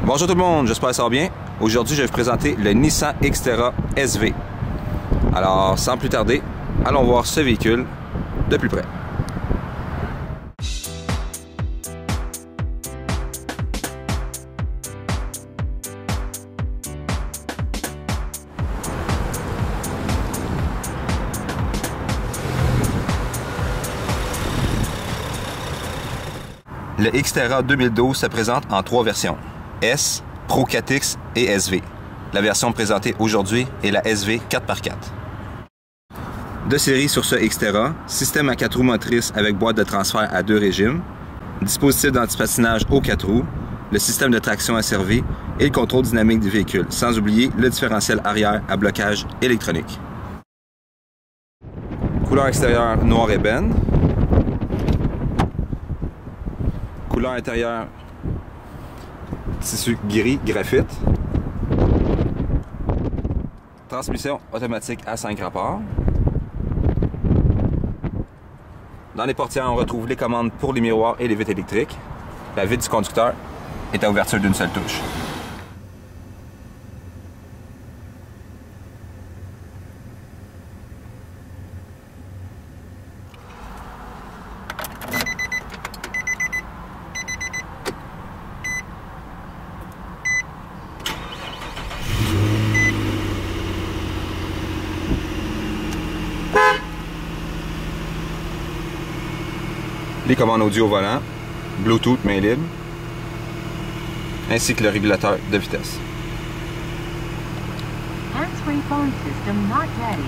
Bonjour tout le monde, j'espère que ça va bien. Aujourd'hui, je vais vous présenter le Nissan Xterra SV. Alors, sans plus tarder, allons voir ce véhicule de plus près. Le Xterra 2012 se présente en 3 versions. S, Pro 4X et SV. La version présentée aujourd'hui est la SV 4x4. De série sur ce Xterra, système à 4 roues motrices avec boîte de transfert à 2 régimes, dispositif d'antipatinage aux 4 roues, le système de traction asservi et le contrôle dynamique du véhicule, sans oublier le différentiel arrière à blocage électronique. Couleur extérieure noir ébène. Couleur intérieure tissu gris graphite. Transmission automatique à 5 rapports. Dans les portières, on retrouve les commandes pour les miroirs et les vitres électriques. La vitre du conducteur est à ouverture d'une seule touche. Les commandes audio au volant, Bluetooth main libre, ainsi que le régulateur de vitesse. Hands-free phone system not ready.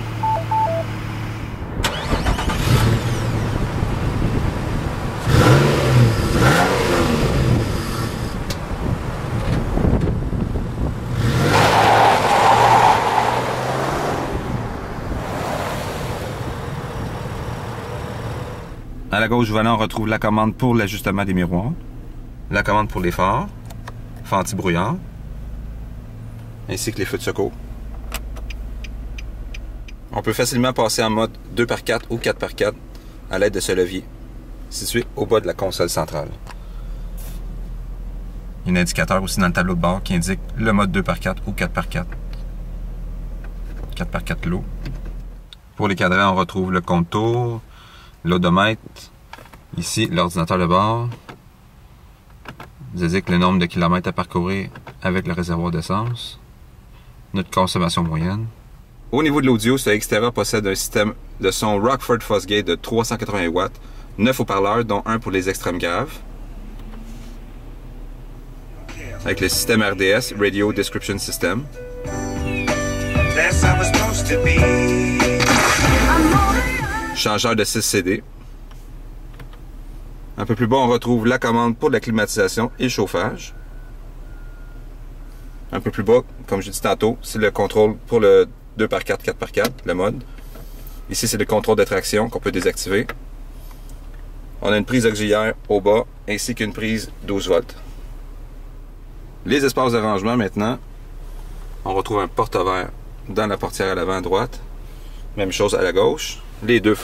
À la gauche du volant, on retrouve la commande pour l'ajustement des miroirs, la commande pour les phares, phare anti-brouillard, ainsi que les feux de secours. On peut facilement passer en mode 2x4 ou 4x4 à l'aide de ce levier, situé au bas de la console centrale. Il y a un indicateur aussi dans le tableau de bord qui indique le mode 2x4 ou 4x4. 4x4 low. Pour les cadrans, on retrouve le compte-tours, l'odomètre, ici l'ordinateur de bord, nous indique le nombre de kilomètres à parcourir avec le réservoir d'essence, notre consommation moyenne. Au niveau de l'audio, ce Xterra possède un système de son Rockford Fosgate de 380 watts, 9 haut-parleurs dont un pour les extrêmes graves, avec le système RDS, Radio Description System. Changeur de 6 CD. Un peu plus bas, on retrouve la commande pour la climatisation et le chauffage. Un peu plus bas, comme j'ai dit tantôt, c'est le contrôle pour le 2x4, 4x4, le mode. Ici, c'est le contrôle de traction qu'on peut désactiver. On a une prise auxiliaire au bas, ainsi qu'une prise 12 volts. Les espaces de rangement, maintenant, on retrouve un porte-verre dans la portière à l'avant à droite. Même chose à la gauche. Les deux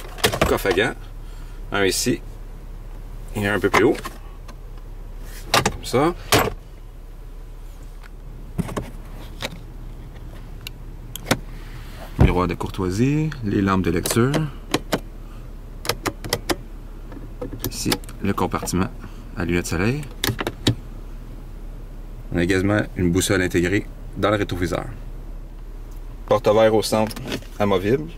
coffres à gants. Un ici et un peu plus haut. Comme ça. Miroir de courtoisie. Les lampes de lecture. Ici, le compartiment à lunettes de soleil. On a également une boussole intégrée dans le rétroviseur. Porte-verre au centre amovible.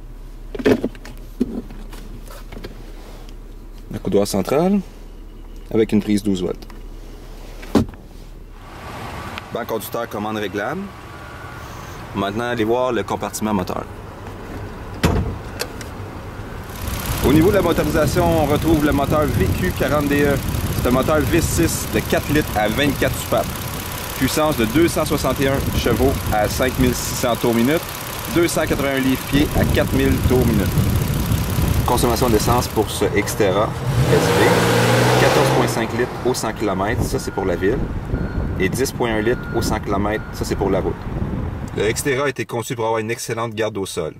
Le coudoir central avec une prise 12 volts. Banc conducteur commande réglable. Maintenant, allez voir le compartiment moteur. Au niveau de la motorisation, on retrouve le moteur VQ40DE. C'est un moteur V6 de 4 litres à 24 soupapes. Puissance de 261 chevaux à 5600 tours minute. 281 livres-pieds à 4000 tours minute. Consommation d'essence pour ce Xterra SV. 14,5 litres au 100 km, ça c'est pour la ville. Et 10,1 litres au 100 km, ça c'est pour la route. Le Xterra a été conçu pour avoir une excellente garde au sol.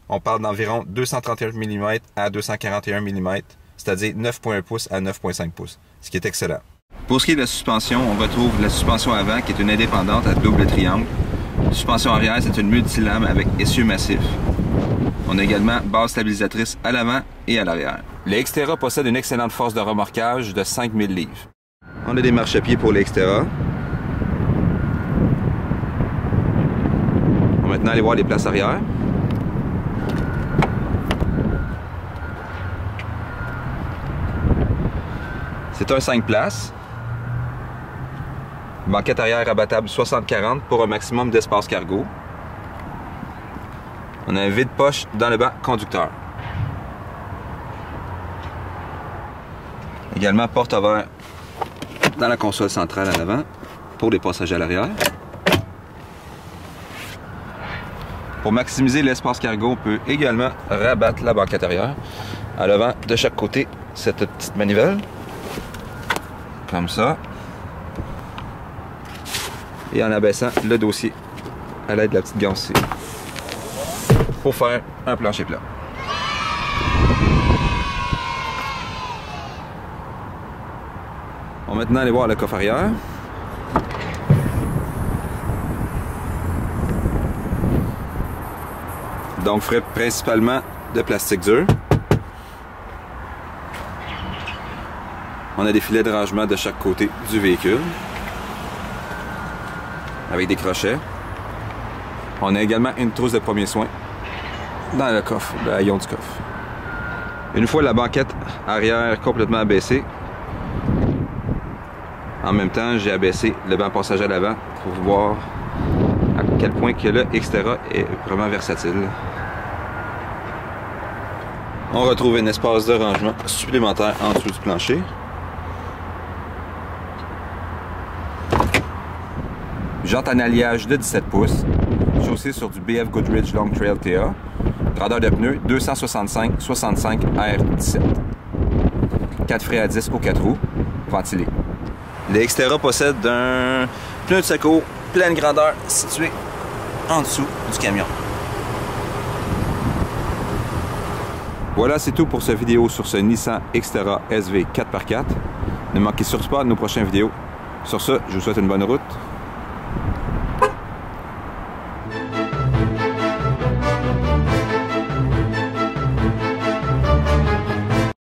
On parle d'environ 231 mm à 241 mm, c'est-à-dire 9,1 pouces à 9,5 pouces, ce qui est excellent. Pour ce qui est de la suspension, on retrouve la suspension avant qui est une indépendante à double triangle. La suspension arrière, c'est une multilame avec essieu massif. On a également base stabilisatrice à l'avant et à l'arrière. Le Xterra possède une excellente force de remorquage de 5000 livres. On a des marchepieds pour le Xterra. On va maintenant aller voir les places arrière. C'est un 5 places. Banquette arrière abattable 60-40 pour un maximum d'espace cargo. On a un vide-poche dans le banc conducteur. Également porte à verre dans la console centrale à l'avant pour les passagers à l'arrière. Pour maximiser l'espace cargo, on peut également rabattre la banquette arrière à l'avant de chaque côté cette petite manivelle. Comme ça. Et en abaissant le dossier à l'aide de la petite ganse ici pour faire un plancher plat. On va maintenant aller voir le coffre arrière. Donc fait principalement de plastique dur. On a des filets de rangement de chaque côté du véhicule avec des crochets. On a également une trousse de premiers soins dans le coffre, le haillon du coffre. Une fois la banquette arrière complètement abaissée, en même temps j'ai abaissé le banc passager à l'avant pour voir à quel point que le Xterra est vraiment versatile. On retrouve un espace de rangement supplémentaire en dessous du plancher. Jante en alliage de 17 pouces, chaussée sur du BF Goodrich Long Trail TA, grandeur de pneus 265/65 R17. 4 freins à disque aux 4 roues, ventilés. Le Xterra possède un pneu de secours pleine grandeur situé en dessous du camion. Voilà, c'est tout pour cette vidéo sur ce Nissan Xterra SV 4x4. Ne manquez surtout pas de nos prochaines vidéos. Sur ce, je vous souhaite une bonne route.